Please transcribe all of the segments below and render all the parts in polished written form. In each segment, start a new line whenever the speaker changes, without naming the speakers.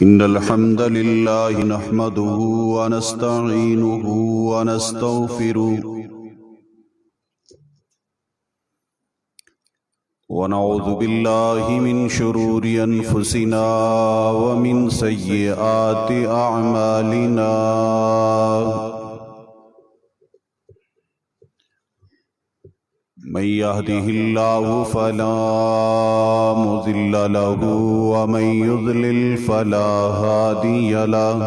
إن الحمد لله نحمده ونستعينه ونستغفره ونعوذ بالله من شرور أنفسنا ومن سيئات أعمالنا من يهده الله فلا مضل له ومن يضلل فلا هادي له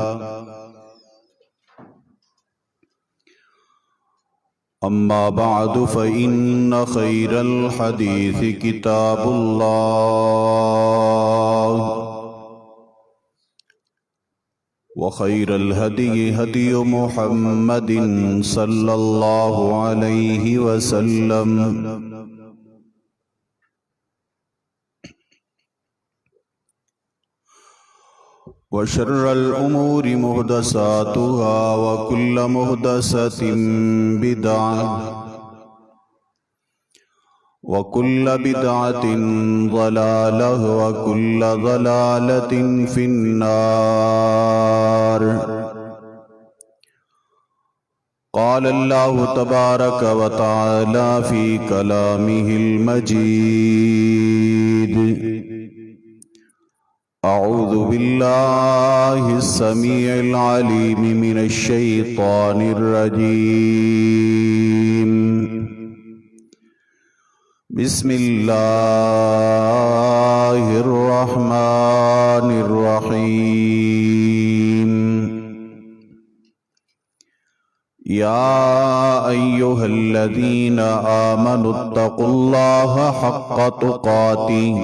أما بعد فإن خير الحديث كتاب الله وخير الهدي هدي محمد صلى الله عليه وسلم وشر الأمور محدثاتها وكل محدثة بدعة وكل بدعة ضلالة وكل ضلالة في النار. قال الله تبارك وتعالى في كلامه المجيد: أعوذ بالله السميع العليم من الشيطان الرجيم. بسم الله الرحمن الرحيم. يا أيها الذين آمنوا اتقوا الله حق تقاته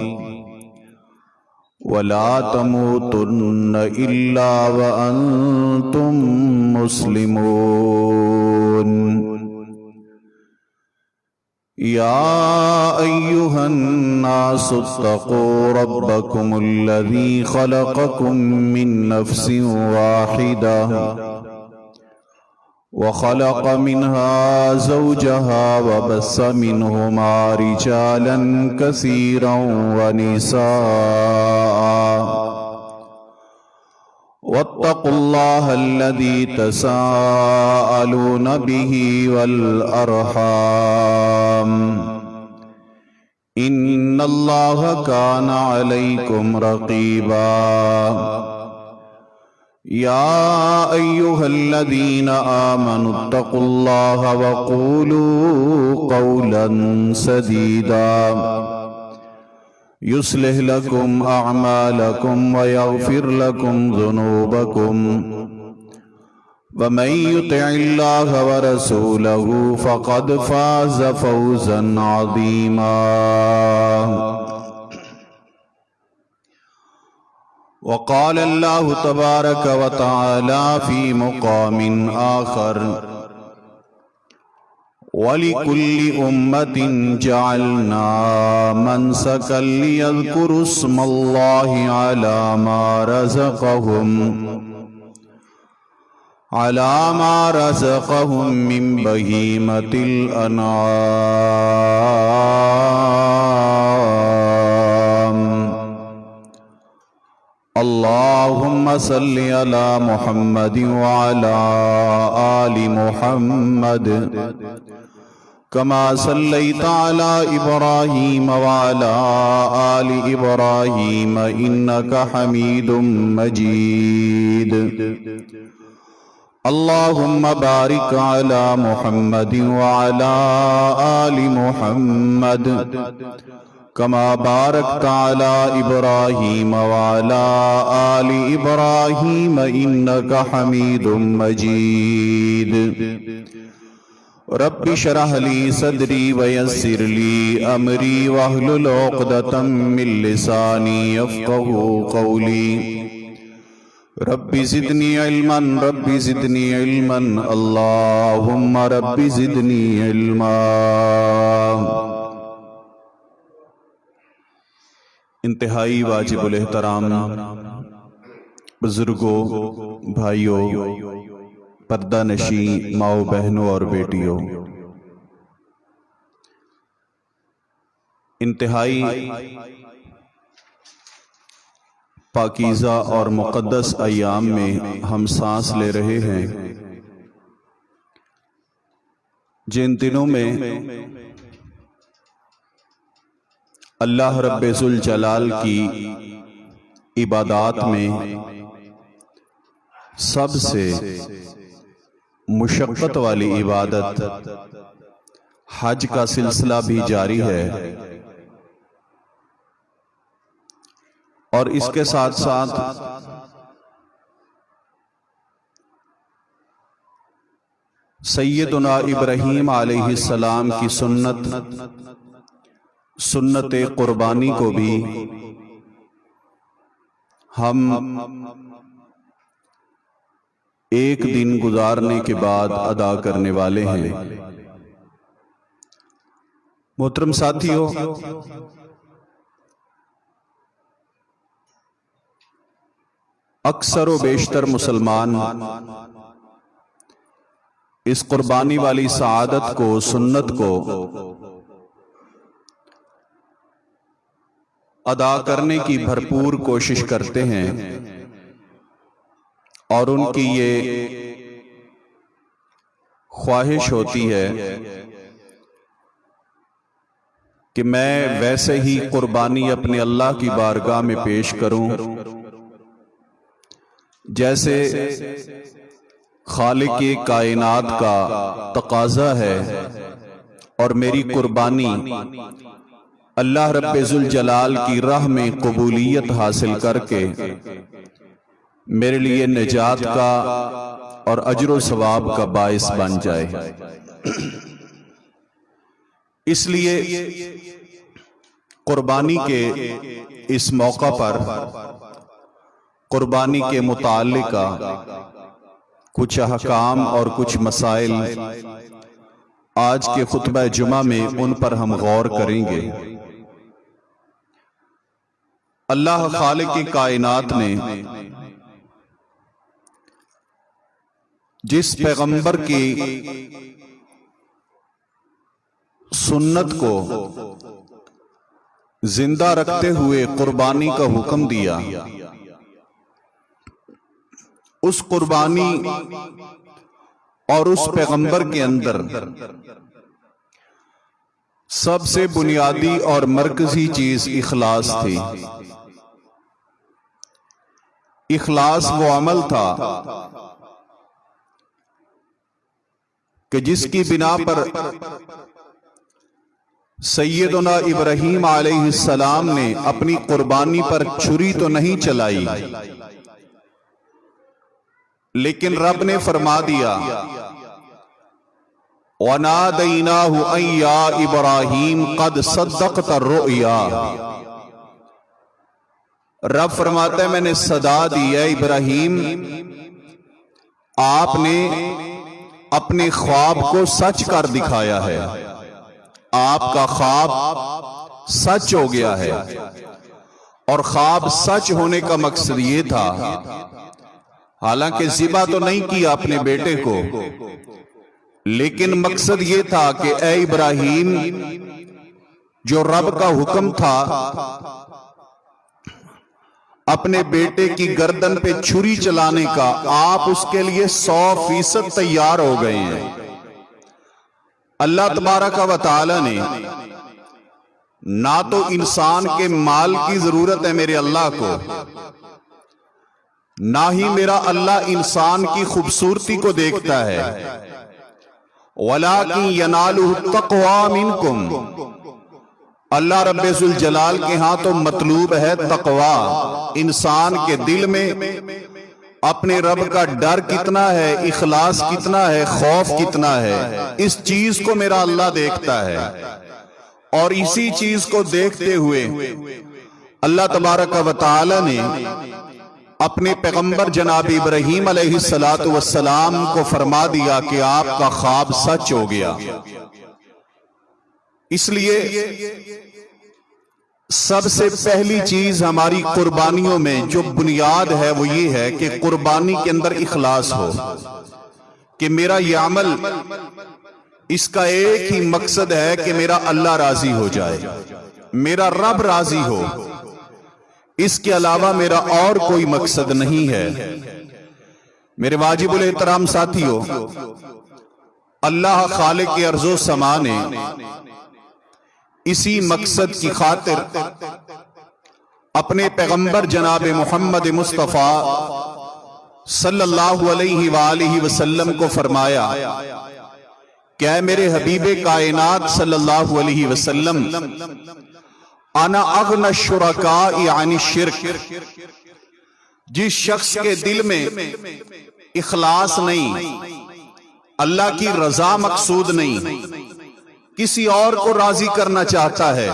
ولا تموتن إلا وأنتم مسلمون. يا أيها الناس اتقوا ربكم الذي خلقكم من نفس واحدة وخلق منها زوجها وبث منهما رجالا كثيرا ونساء واتقوا الله الذي تساءلون به والأرحام إن الله كان عليكم رقيبا. يا أيها الذين آمنوا اتقوا الله وقولوا قولا سديدا يصلح لكم أعمالكم ويغفر لكم ذنوبكم ومن يطع الله ورسوله فقد فاز فوزا عظيما. وقال الله تبارك وتعالى في مقام آخر: وَلِكُلِّ أُمَّةٍ جَعَلْنَا مَنْسَكًا لِيَذْكُرُوا اسْمَ اللَّهِ عَلَى مَا رَزَقَهُم مِّن بَهِيمَةِ الْأَنْعَامِ. اللهم صل على محمد وعلى آل محمد كما صليت على إبراهيم وعلى آل إبراهيم إنك حميد مجيد. اللهم بارك على محمد وعلى آل محمد كما باركت على إبراهيم وعلى آل إبراهيم إنك حميد مجيد. رب اشرح لي صدري ويسر لي أمري واحلل عقدة من لساني يفقهوا قولي. رب زدني علما رب زدني علما اللهم رب زدني علما. انتہائی واجب الاحترام بزرگوں، بھائیوں، پردہ نشین ماؤں، بہنوں اور بیٹیوں، انتہائی پاکیزہ اور مقدس ایام میں ہم سانس لے رہے ہیں، جن دنوں میں اللہ رب ذوالجلال کی عبادات میں سب سے مشقت والی عبادت حج کا سلسلہ بھی جاری ہے، اور اس کے ساتھ ساتھ سیدنا ابراہیم علیہ السلام کی سنت قربانی کو بھی ہم ایک دن گزارنے کے بعد ادا کرنے والے ہیں۔ محترم ساتھیو، اکثر و بیشتر مسلمان اس قربانی والی سعادت کو، سنت کو ادا کرنے کی بھرپور کوشش کرتے ہیں، اور ان کی یہ خواہش ہوتی ہے کہ میں ویسے ہی قربانی اپنے اللہ کی بارگاہ میں پیش کروں جیسے خالق کائنات کا تقاضا ہے، اور میری قربانی اللہ رب ذوالجلال کی راہ میں قبولیت حاصل کر کے میرے لیے نجات کا اور اجر و ثواب کا باعث بن جائے۔ اس لیے قربانی کے اس موقع پر قربانی کے متعلق کچھ احکام اور کچھ مسائل آج کے خطبہ جمعہ میں ان پر ہم غور کریں گے۔ اللہ خالق کائنات نے جس پیغمبر کی سنت کو زندہ رکھتے ہوئے قربانی کا حکم دیا، اس قربانی اور اس پیغمبر کے اندر سب سے بنیادی اور مرکزی چیز اخلاص تھی۔ اخلاص وہ عمل تھا کہ جس کی بنا پر سیدنا ابراہیم علیہ السلام نے اپنی قربانی پر چھری تو نہیں چلائی، لیکن رب نے فرما دیا وَنَادَيْنَاهُ أَن يَا إِبْرَاهِيمُ قَدْ صَدَّقْتَ الرُّؤْيَا۔ رب فرماتا ہے میں نے صدا دی ہے ابراہیم، آپ نے اپنے خواب کو سچ کر دکھایا ہے، آپ کا خواب سچ ہو گیا ہے۔ اور خواب سچ ہونے کا مقصد یہ تھا، حالانکہ ذبح تو نہیں کیا اپنے بیٹے کو، لیکن مقصد یہ تھا کہ اے ابراہیم، جو رب کا حکم تھا اپنے بیٹے کی گردن پہ چھری چلانے کا، آپ اس کے لیے 100% تیار ہو گئے ہیں۔ اللہ تبارک و تعالی نے نہ تو انسان کے مال کی ضرورت ہے میرے اللہ کو، نہ ہی میرا اللہ انسان کی خوبصورتی کو دیکھتا ہے، وَلَٰكِن يَنَالُهُ التَّقْوَىٰ مِنْكُمْ۔ اللہ رب ذوالجلال کے ہاں تو مطلوب ہے تقوی، انسان کے دل میں اپنے رب کا ڈر کتنا ہے، اخلاص کتنا ہے، خوف کتنا ہے، اس چیز کو میرا اللہ دیکھتا ہے۔ اور اسی چیز کو دیکھتے ہوئے اللہ تبارک و تعالی نے اپنے پیغمبر جناب ابراہیم علیہ السلام کو فرما دیا کہ آپ کا خواب سچ ہو گیا۔ اس لیے سب سے پہلی چیز ہماری قربانیوں میں جو بنیاد ہے وہ یہ ہے کہ قربانی کے اندر اخلاص ہو، کہ میرا یہ عمل اس کا ایک ہی مقصد ہے کہ میرا اللہ راضی ہو جائے، میرا رب راضی ہو، اس کے علاوہ میرا اور کوئی مقصد نہیں ہے۔ میرے واجب الاحترام ساتھیو، اللہ خالق ارض و سما نے اسی مقصد کی خاطر اپنے پیغمبر جناب محمد مصطفیٰ صلی اللہ علیہ وآلہ وسلم کو فرمایا کہ اے میرے حبیب کائنات صلی اللہ علیہ وسلم، انا اغنى الشرکاء عن الشرک۔ جس شخص کے دل میں اخلاص نہیں، اللہ کی رضا مقصود نہیں، کسی اور کو راضی کرنا چاہتا ہے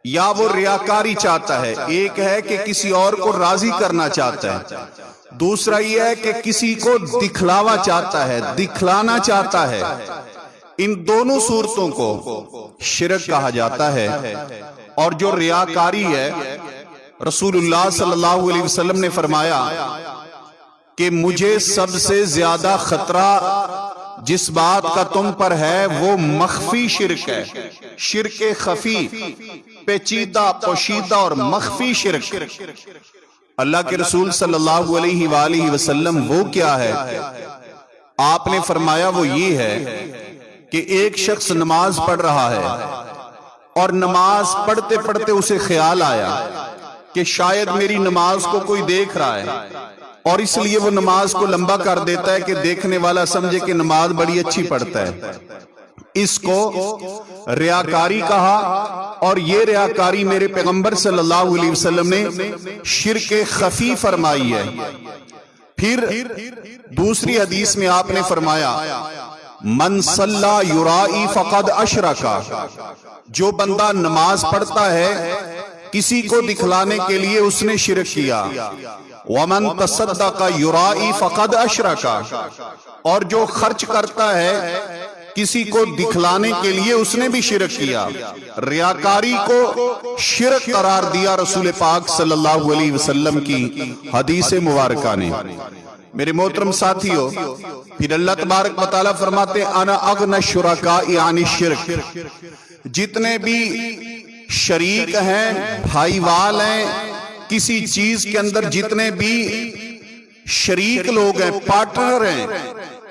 یا وہ ریاکاری چاہتا ہے۔ ایک ہے کہ کسی اور کو راضی کرنا چاہتا ہے، دوسرا یہ ہے کہ کسی کو دکھلاوا چاہتا ہے، دکھلانا چاہتا ہے۔ ان دونوں صورتوں کو شرک کہا جاتا ہے۔ اور جو ریاکاری ہے، رسول اللہ صلی اللہ علیہ وسلم نے فرمایا کہ مجھے سب سے زیادہ خطرہ جس بات کا تم پر ہے وہ مخفی شرک ہے، شرک خفی، پیچیدہ، پوشیدہ اور مخفی شرک۔ اللہ کے رسول صلی اللہ علیہ وآلہ وسلم وہ کیا ہے؟ آپ نے فرمایا وہ یہ ہے کہ ایک شخص نماز پڑھ رہا ہے اور نماز پڑھتے پڑھتے اسے خیال آیا کہ شاید میری نماز کو کوئی دیکھ رہا ہے، اور اس لیے وہ نماز کو لمبا کر دیتا ہے کہ دیکھنے والا سمجھے کہ نماز بڑی اچھی پڑھتا ہے۔ اس کو ریاکاری کہا، اور یہ ریاکاری میرے پیغمبر صلی اللہ علیہ وسلم نے شرک خفی فرمائی ہے۔ پھر دوسری حدیث میں آپ نے فرمایا من صلی یرائی فقد اشرکا، جو بندہ نماز پڑھتا ہے کسی کو دکھلانے کے لیے اس نے شرک کیا۔ ومن تصدق یرائی فقد اشرکا، اور جو خرچ کرتا ہے کسی کو دکھلانے کے لیے اس نے بھی شرک کیا۔ ریاکاری کو شرک قرار دیا رسول پاک صلی اللہ علیہ وسلم کی حدیث مبارکہ نے۔ میرے محترم ساتھیو، پھر اللہ تبارک و تعالیٰ فرماتے ہیں انا اغنى الشرکاء عن الشرک۔ جتنے بھی شریک ہیں، بھائی وال ہیں، کسی چیز کے اندر جتنے بھی شریک لوگ ہیں، پارٹنر ہیں،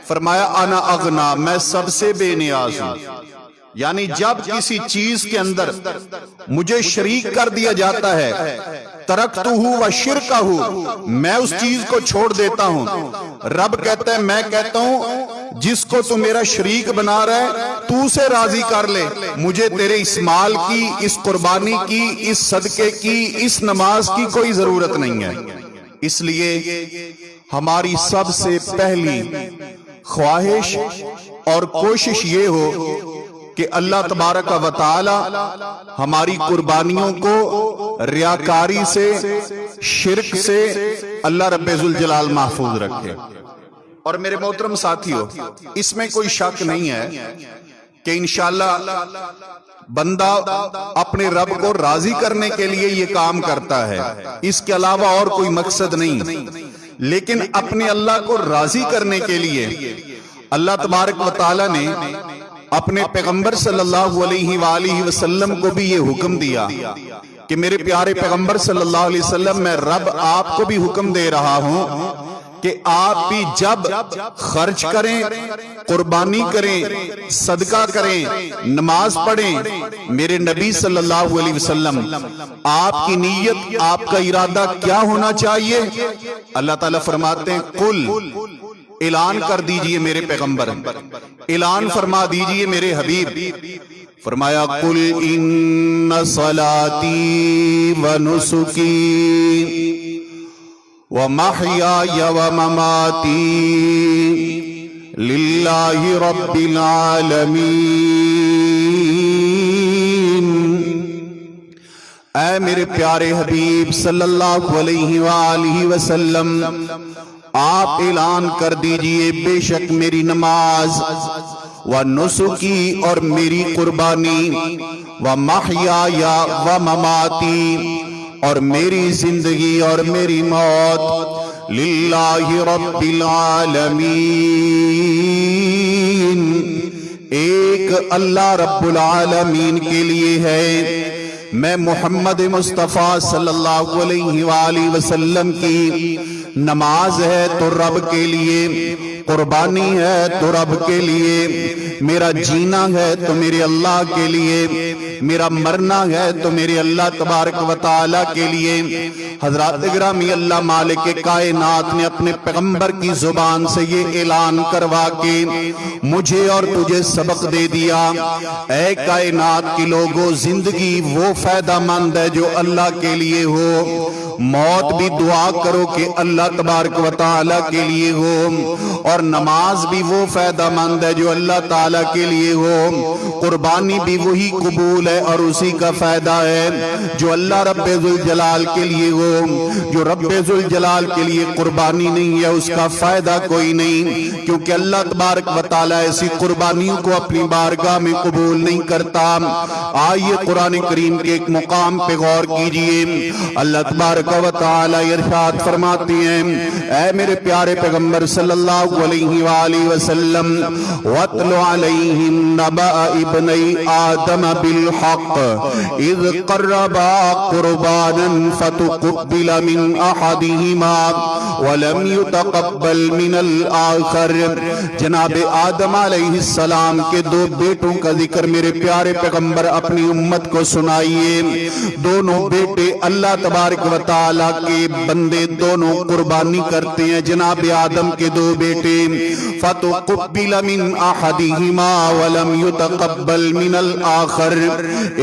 فرمایا انا اغنا، میں سب سے بے نیاز ہوں۔ یعنی جب کسی چیز کے اندر مجھے شریک کر دیا جاتا ہے، ترکتہ و شرکہ، میں اس چیز کو چھوڑ دیتا ہوں۔ رب کہتا ہے، میں کہتا ہوں جس کو تو میرا شریک بنا رہا ہے تو اسے راضی کر لے، مجھے تیرے اس مال کی، اس قربانی کی، اس صدقے کی، اس نماز کی کوئی ضرورت نہیں ہے۔ اس لیے ہماری سب سے پہلی خواہش اور کوشش یہ ہو کہ اللہ تبارک و تعالی ہماری قربانیوں کو ریاکاری سے، شرک سے اللہ رب ذوالجلال محفوظ رکھے۔ اور میرے محترم ساتھیو، اس میں کوئی شک نہیں ہے کہ انشاءاللہ بندہ اپنے رب کو راضی کرنے کے لیے یہ کام کرتا ہے، اس کے علاوہ اور کوئی مقصد نہیں۔ لیکن اپنے اللہ کو راضی کرنے کے لیے اللہ تبارک و تعالی نے اپنے پیغمبر صلی اللہ علیہ وآلہ وسلم کو بھی یہ حکم دیا کہ میرے پیارے پیغمبر صلی اللہ علیہ وسلم، میں رب آپ کو بھی حکم دے رہا ہوں کہ آپ بھی جب خرچ کریں، قربانی کریں، صدقہ کریں، نماز پڑھیں، میرے نبی صلی اللہ علیہ وسلم آپ کی نیت، آپ کا ارادہ کیا ہونا چاہیے؟ اللہ تعالیٰ فرماتے ہیں قل، اعلان کر دیجئے میرے پیغمبر، اعلان فرما دیجئے میرے حبیب۔ فرمایا قل ان صلاتی و نسکی ومحیای ومماتی للہ رب العالمین۔ اے میرے پیارے حبیب صلی اللہ علیہ وآلہ وسلم، آپ اعلان کر دیجئے بے شک میری نماز و نسکی اور میری قربانی، و محیای و مماتی اور میری زندگی اور میری موت، للہ رب العالمین، ایک اللہ رب العالمین کے لیے ہے۔ میں محمد مصطفیٰ صلی اللہ علیہ وآلہ وسلم کی نماز ہے تو رب کے لیے، قربانی ہے تو رب کے لیے، میرا جینا ہے تو میرے اللہ کے لیے، میرا مرنا ہے تو میرے اللہ تبارک و تعالیٰ کے لیے۔ حضرات گرامی، اللہ مالک کائنات نے اپنے پیغمبر کی زبان سے یہ اعلان کروا کے مجھے اور تجھے سبق دے دیا، اے کائنات کی لوگوں، زندگی وہ فائدہ مند ہے جو اللہ کے لیے ہو، موت بھی دعا کرو کہ اللہ تبارک و تعالیٰ کے لیے ہو، اور نماز بھی وہ فائدہ مند ہے جو اللہ تعالیٰ کے لیے ہو، قربانی بھی وہی قبول ہے اور اسی کا فائدہ ہے جو اللہ رب ذوالجلال کے لیے ہو۔ جو رب ذوالجلال کے لیے قربانی نہیں ہے اس کا فائدہ کوئی نہیں، کیونکہ اللہ تبارک و تعالیٰ ایسی قربانیوں کو اپنی بارگاہ میں قبول نہیں کرتا۔ آئیے قرآن کریم کے ایک مقام پہ غور کیجئے، اللہ تبارک و تعالیٰ ارشاد فرماتے ہیں، اے میرے پیارے پیغمبر صلی اللہ علیہ وآلہ وسلم، وَاتْلُ عَلَيْهِمْ نَبَأَ ابْنَيْ آدَمَ بِالْحَقِّ إِذْ قَرَّبَا قُرْبَانًا فَتُقُبِّلَ مِنْ أَحَدِهِمَا وَلَمْ يُتَقَبَّلْ مِنَ الْآخَرِ۔ جناب آدم علیہ السلام کے دو بیٹوں کا ذکر میرے پیارے پیغمبر اپنی امت کو سنائیے۔ دونوں بیٹے اللہ تبارک و تعالیٰ کے بندے، دونوں قربانی کرتے ہیں۔ جناب آدم کے دو بیٹے، فَتُقُبِّلَ مِنْ أَحَدِهِمَا وَلَمْ يُتَقَبَّلْ مِنَ الْآخَرِ،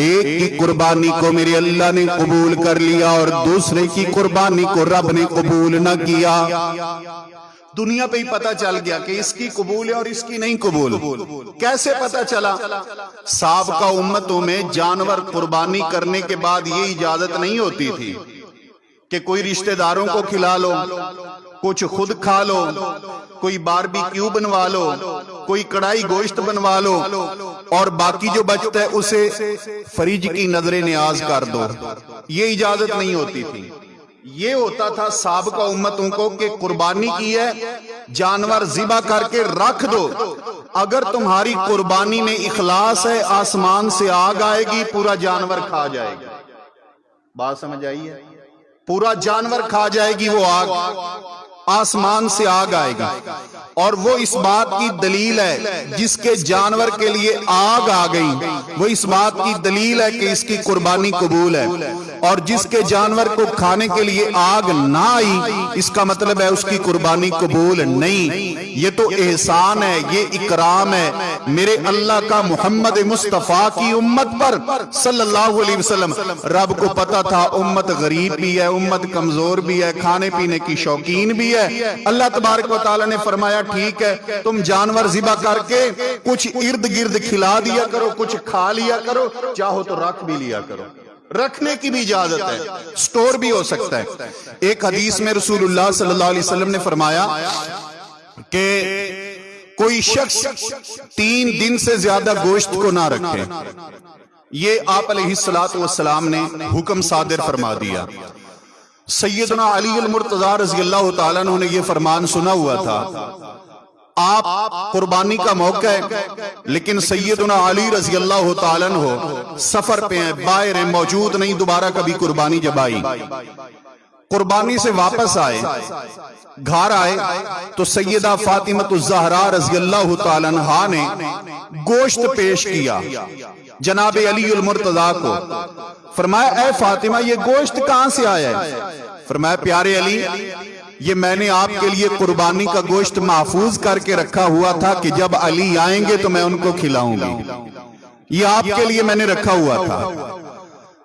ایک کی قربانی کو میرے اللہ نے قبول کر لیا اور دوسرے کی قربانی کو رب نے قبول نہ کیا۔ دنیا پہ ہی پتا چل گیا کہ اس کی قبول ہے اور اس کی نہیں قبول۔ کیسے پتا چلا؟ سابقہ امتوں میں جانور قربانی کرنے کے بعد یہ اجازت نہیں ہوتی تھی کہ کوئی رشتہ داروں کو کھلا لو، کچھ خود کھا لو، کوئی باربیکیو بنوا لو، کوئی کڑھائی گوشت بنوا لو، اور باقی جو بچتا ہے اسے فریج کی نظر نیاز کر دو۔ یہ اجازت نہیں ہوتی تھی۔ یہ ہوتا تھا سابقہ امتوں کو کہ قربانی کی ہے، جانور ذبح کر کے رکھ دو، اگر تمہاری قربانی میں اخلاص ہے آسمان سے آگ آئے گی، پورا جانور کھا جائے گا۔ بات سمجھ آئی ہے؟ پورا جانور کھا جائے گی وہ آگ، آسمان سے آگ آئے گی۔ اور وہ اس بات کی دلیل ہے، جس کے جانور کے لیے آگ آ گئی وہ اس بات کی دلیل ہے کہ اس کی قربانی قبول ہے، اور جس کے جانور کو کھانے کے لیے آگ نہ آئی اس کا مطلب ہے اس کی قربانی قبول نہیں۔ یہ تو احسان ہے، یہ اکرام ہے میرے اللہ کا محمد مصطفیٰ کی امت پر صلی اللہ علیہ وسلم۔ رب کو پتا تھا امت غریب بھی ہے، امت کمزور بھی ہے، کھانے پینے کی شوقین بھی ہے۔ اللہ تبارک و تعالیٰ نے فرمایا ٹھیک ہے، تم جانور ذبح کر کے کچھ ارد گرد کھلا دیا کرو، کچھ کھا لیا کرو، چاہو تو رکھ بھی لیا کرو۔ رکھنے کی بھی اجازت ہے، سٹور بھی ہو سکتا ہے۔ ایک حدیث میں رسول اللہ صلی اللہ علیہ وسلم نے فرمایا کہ کوئی شخص 3 دن سے زیادہ گوشت کو نہ رکھے۔ یہ آپ علیہ السلام نے حکم صادر فرما دیا۔ سیدنا علی المرتضی رضی اللہ تعالیٰ عنہ نے یہ فرمان سنا ہوا تھا، آپ قربانی کا موقع ہے لیکن سیدنا علی رضی اللہ تعالیٰ عنہ سفر پہ ہیں، باہر ہیں، موجود نہیں۔ دوبارہ کبھی قربانی جب آئی، قربانی سے واپس آئے، گھر آئے تو سیدہ فاطمہ الزہرا رضی اللہ تعالیٰ عنہا نے گوشت پیش کیا جناب علی المرتضی کو۔ فرمایا اے فاطمہ یہ گوشت کہاں سے آیا ہے؟ فرمایا پیارے علی یہ میں نے آپ کے لیے قربانی کا گوشت محفوظ کر کے رکھا ہوا تھا کہ جب علی آئیں گے تو میں ان کو کھلاؤں گی، یہ آپ کے لیے میں نے رکھا ہوا تھا۔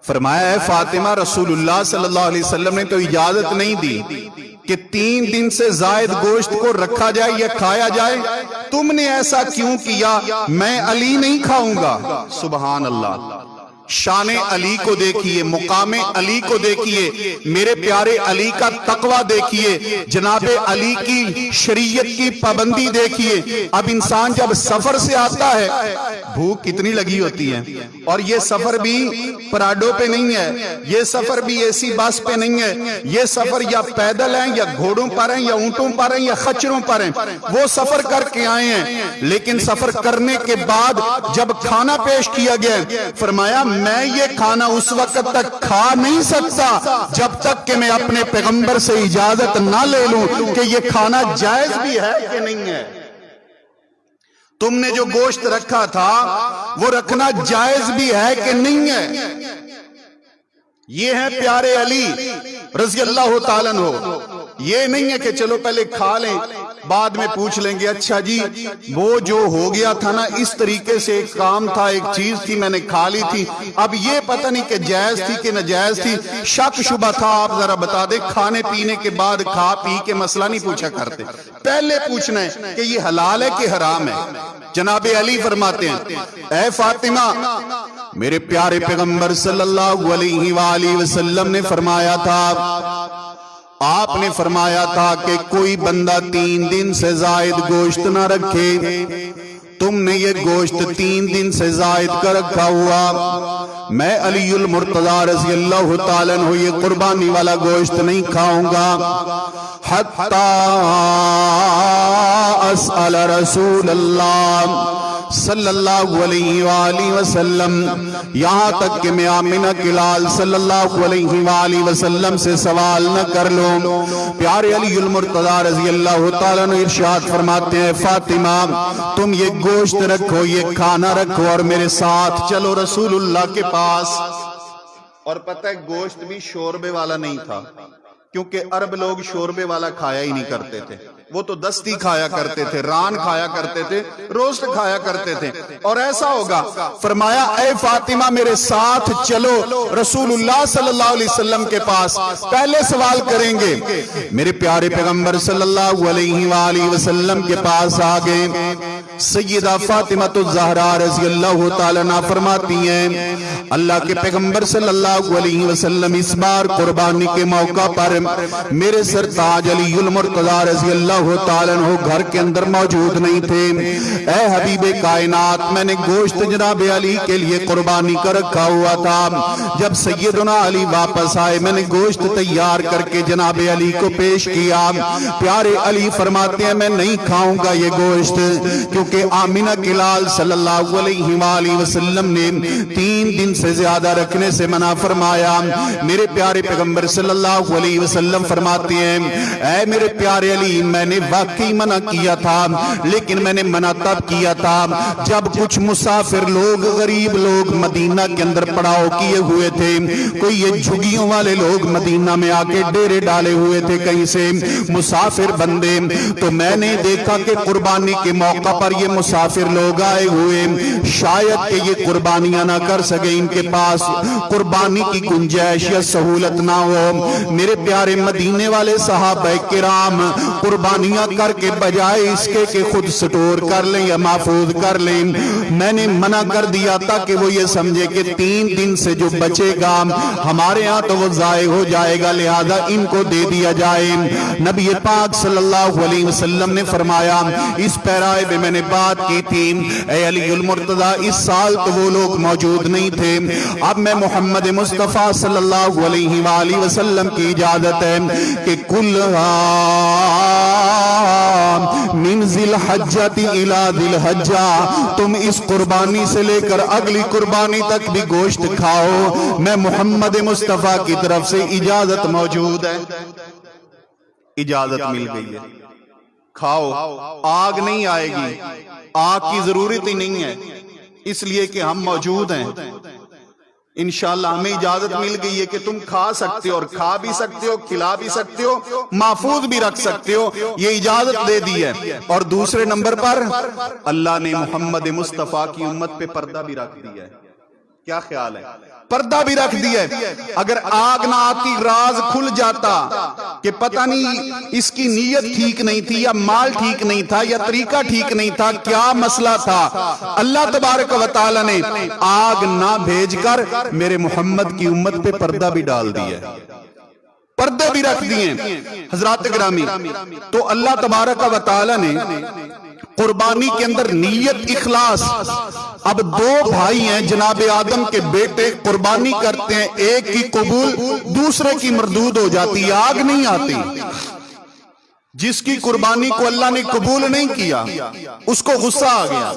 فرمایا اے فاطمہ رسول اللہ صلی اللہ علیہ وسلم نے تو اجازت نہیں دی کہ 3 دن سے زائد گوشت کو رکھا جائے یا کھایا جائے، تم نے ایسا کیوں کیا؟ میں علی نہیں کھاؤں گا۔ سبحان اللہ، شان علی کو دیکھیے، مقام علی کو دیکھیے، میرے پیارے علی کا تقوی دیکھیے، جناب علی کی شریعت کی پابندی دیکھیے۔ اب انسان جب سفر سے آتا ہے بھوک کتنی لگی ہوتی ہے، اور یہ سفر بھی پراڈو پہ نہیں ہے، یہ سفر بھی ایسی بس پہ نہیں ہے، یہ سفر یا پیدل ہیں یا گھوڑوں پر ہیں یا اونٹوں پر ہیں یا خچروں پر ہیں، وہ سفر کر کے آئے ہیں۔ لیکن سفر کرنے کے بعد جب کھانا پیش کیا گیا فرمایا میں یہ کھانا اس وقت تک کھا نہیں سکتا جب تک کہ میں اپنے پیغمبر سے اجازت نہ لے لوں کہ یہ کھانا جائز بھی ہے کہ نہیں ہے۔ تم نے جو گوشت رکھا تھا وہ رکھنا جائز بھی ہے کہ نہیں ہے۔ یہ ہے پیارے علی رضی اللہ تعالیٰ عنہ۔ یہ نہیں ہے کہ چلو پہلے کھا لیں بعد میں پوچھ لیں گے اچھا جی وہ جو ہو گیا تھا نا اس طریقے سے ایک کام تھا، ایک چیز تھی، میں نے کھا لی تھی، اب یہ پتہ نہیں کہ جائز تھی کہ ناجائز تھی، شک شبہ تھا، آپ ذرا بتا دیں۔ کھانے پینے کے بعد کھا پی کے مسئلہ نہیں پوچھا کرتے، پہلے پوچھنا ہے کہ یہ حلال ہے کہ حرام ہے۔ جناب علی فرماتے ہیں اے فاطمہ، میرے پیارے پیغمبر صلی اللہ علیہ وآلہ وسلم نے فرمایا تھا، آپ نے فرمایا تھا کہ کوئی بندہ 3 دن سے زائد گوشت نہ رکھے۔ تم نے یہ گوشت 3 دن سے زائد کر رکھا ہوا، میں علی المرتضی رضی اللہ تعالیٰ عنہ یہ قربانی والا گوشت نہیں کھاؤں گا حتی اسأل رسول اللہ صلی اللہ علیہ وآلہ وسلم، یہاں تک کہ میں آمنہ کے لال صلی اللہ علیہ وآلہ وسلم سے سوال نہ کر لوں۔ پیارے علی المرتضی رضی اللہ تعالیٰ عنہ ارشاد فرماتے ہیں فاطمہ تم یہ گوشت رکھو، یہ کھانا رکھو اور میرے ساتھ چلو رسول اللہ کے پاس۔ اور پتہ ہے گوشت بھی شوربے والا نہیں تھا، کیونکہ عرب لوگ شوربے والا کھایا ہی نہیں کرتے تھے، وہ تو دستی کھایا کرتے تھے، ران کھایا کرتے تھے، روسٹ کھایا کرتے تھے۔ اور ایسا ہوگا فرمایا اے فاطمہ میرے ساتھ چلو رسول اللہ صلی اللہ علیہ وسلم کے پاس، پہلے سوال کریں گے۔ میرے پیارے پیغمبر صلی اللہ علیہ وآلہ وسلم کے پاس آگئے، سیدہ فاطمہ الزہرا رضی اللہ تعالیٰ عنہ فرماتی ہیں اللہ کے پیغمبر صلی اللہ علیہ وسلم اس بار قربانی کے موقع پر میرے سرتاج علی المرتضی رضی اللہ تعالیٰ عنہ گھر کے اندر موجود نہیں تھے۔ اے حبیب کائنات میں نے گوشت جناب علی کے لیے قربانی کر رکھا ہوا تھا، جب سیدنا علی واپس آئے میں نے گوشت تیار کر کے جناب علی کو پیش کیا۔ پیارے علی فرماتے ہیں میں نہیں کھاؤں گا یہ گوشت، کیونکہ آمنہ کے لال صلی اللہ علیہ وآلہ وسلم نے 3 دن سے زیادہ رکھنے سے منع فرمایا۔ میرے پیارے پیغمبر صلی اللہ علیہ وسلم فرماتے ہیں اے میرے پیارے علی میں نے واقعی منع کیا تھا، لیکن میں نے منع تب کیا تھا جب کچھ مسافر لوگ، غریب لوگ مدینہ کے اندر پڑاؤ کیے ہوئے تھے، کوئی یہ جھگیوں والے لوگ مدینہ میں آ کے ڈیرے ڈالے ہوئے تھے کہیں سے مسافر بندے، تو میں نے دیکھا کہ قربانی کے موقع پر یہ مسافر لوگ آئے ہوئے، شاید کہ یہ قربانیاں نہ کر سکے، ان کے پاس قربانی کی گنجائش یا سہولت نہ ہو۔ میرے پیارے مدینے والے صحابہ کرام قربانیاں کر کے بجائے اس کے کہ خود سٹور کر لیں یا محفوظ کر لیں، میں نے منع کر دیا تھا کہ وہ یہ سمجھے کہ 3 دن سے جو بچے گا ہمارے ہاں تو وہ ضائع ہو جائے گا، لہذا ان کو دے دیا جائے۔ نبی پاک صلی اللہ علیہ وسلم نے فرمایا اس پیرائے میں نے بات کی تھی اے علی المرتضی اس سال تو وہ لوگ موجود نہیں تھے، اب میں محمد مصطفیٰ صلی اللہ علیہ وآلہ وسلم کی اجازت ہے کہ کل من ذی الحجۃ الی ذی الحجہ تم اس قربانی سے لے کر اگلی قربانی تک بھی گوشت کھاؤ، میں محمد مصطفیٰ کی طرف سے اجازت موجود ہے۔ اجازت مل گئی ہے، کھاؤ، آگ نہیں آئے گی، آگ کی ضرورت ہی نہیں ہے، اس لیے کہ ہم موجود ہیں۔ انشاءاللہ ہمیں اجازت مل گئی ہے کہ تم کھا سکتے ہو، اور کھا بھی سکتے ہو، کھلا بھی سکتے ہو، محفوظ بھی رکھ سکتے ہو، یہ اجازت دے دی ہے۔ اور دوسرے نمبر پر اللہ نے محمد مصطفیٰ کی امت پہ پردہ بھی رکھ دیا ہے۔ کیا خیال ہے؟ پردہ بھی رکھ دیا ہے۔ اگر آگ نہ آتی راز کھل جاتا کہ پتہ نہیں اس کی نیت ٹھیک نہیں تھی یا مال ٹھیک نہیں تھا یا طریقہ ٹھیک نہیں تھا، کیا مسئلہ تھا، اللہ تبارک و تعالی نے آگ نہ بھیج کر میرے محمد کی امت پہ پردہ بھی ڈال دیا ہے، پردے بھی رکھ دیے۔ حضرات گرامی، تو اللہ تبارک و تعالی نے قربانی کے اندر نیت، اخلاص، اب 2 بھائی ہیں جناب آدم کے بیٹے قربانی کرتے ہیں، ایک کی قبول دوسرے کی مردود ہو جاتی، آگ نہیں آتی۔ جس کی قربانی کو اللہ نے قبول نہیں کیا، اس کو غصہ آ گیا،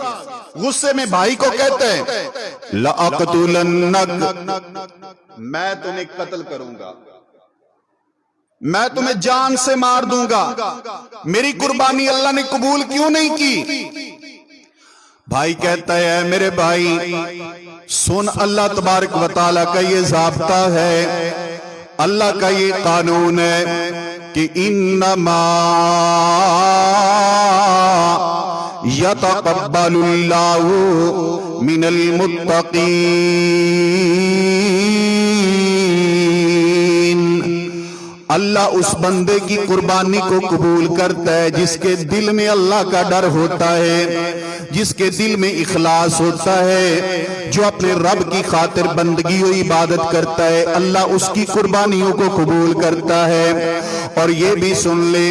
غصے میں بھائی کو کہتے ہیں لَأَقْتُلَنَّكَ، میں تمہیں قتل کروں گا، میں تمہیں جان سے مار دوں گا، میری قربانی اللہ نے قبول کیوں نہیں کی؟ بھائی کہتا ہے اے میرے بھائی سن، اللہ تبارک و تعالیٰ کا یہ ضابطہ ہے، اللہ کا یہ قانون ہے کہ انما یتقبل اللہ من المتقین، اللہ اس بندے کی قربانی کو قبول کرتا ہے جس کے دل میں اللہ کا ڈر ہوتا ہے، جس کے دل میں اخلاص ہوتا ہے، جو اپنے رب کی خاطر بندگی و عبادت کرتا ہے، اللہ اس کی قربانیوں کو قبول کرتا ہے۔ اور یہ بھی سن لے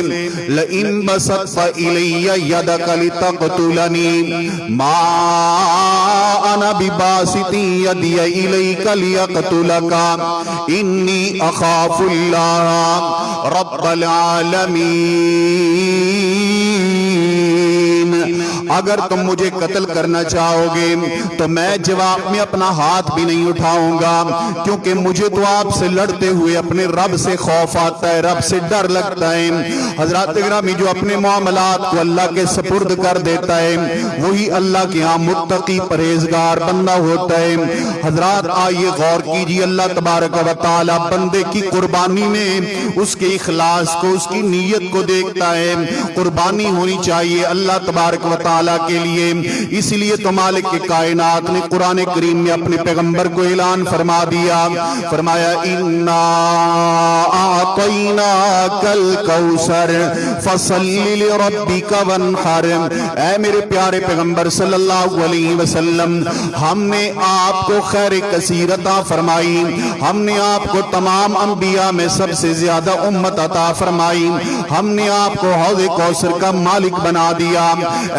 لَإِن بَسَطْتَ إِلَيَّ يَدَكَ لِتَقْتُلَنِي مَا أَنَا بِبَاسِطٍ يَدِيَ إِلَيْكَ لِيَقْتُلَكَ إِنِّي أَخَافُ اللَّهَ رَبَّ الْعَالَمِينَ، اگر تم مجھے قتل کرنا چاہو گے تو میں جواب میں اپنا ہاتھ بھی نہیں اٹھاؤں گا، کیونکہ مجھے تو آپ سے لڑتے ہوئے اپنے رب سے خوف آتا ہے، رب سے ڈر لگتا ہے۔ حضرات گرامی، جو اپنے معاملات کو اللہ کے سپرد کر دیتا ہے وہی اللہ کے ہاں متقی پرہیزگار بندہ ہوتا ہے۔ حضرات آئیے غور کیجیے، اللہ تبارک و تعالی بندے کی قربانی میں اس کے اخلاص کو، اس کی نیت کو دیکھتا ہے۔ قربانی ہونی چاہیے اللہ تبارک و تعالیٰ کے لیے، اس لیے تو مالک کے کائنات نے قرآن کریم میں اپنے پیغمبر کو اعلان فرما دیا، فرمایا اِنَّا أَعْطَيْنَاكَ الْكَوْثَرَ فَصَلِّ لِرَبِّكَ وَانْحَرْ، اے میرے پیارے پیغمبر صلی اللہ علیہ وسلم، ہم نے آپ کو خیر کثیر عطا فرمائی، ہم نے آپ کو تمام انبیاء میں سب سے زیادہ امت عطا فرمائی، ہم نے آپ کو حوض کوثر کا مالک بنا دیا،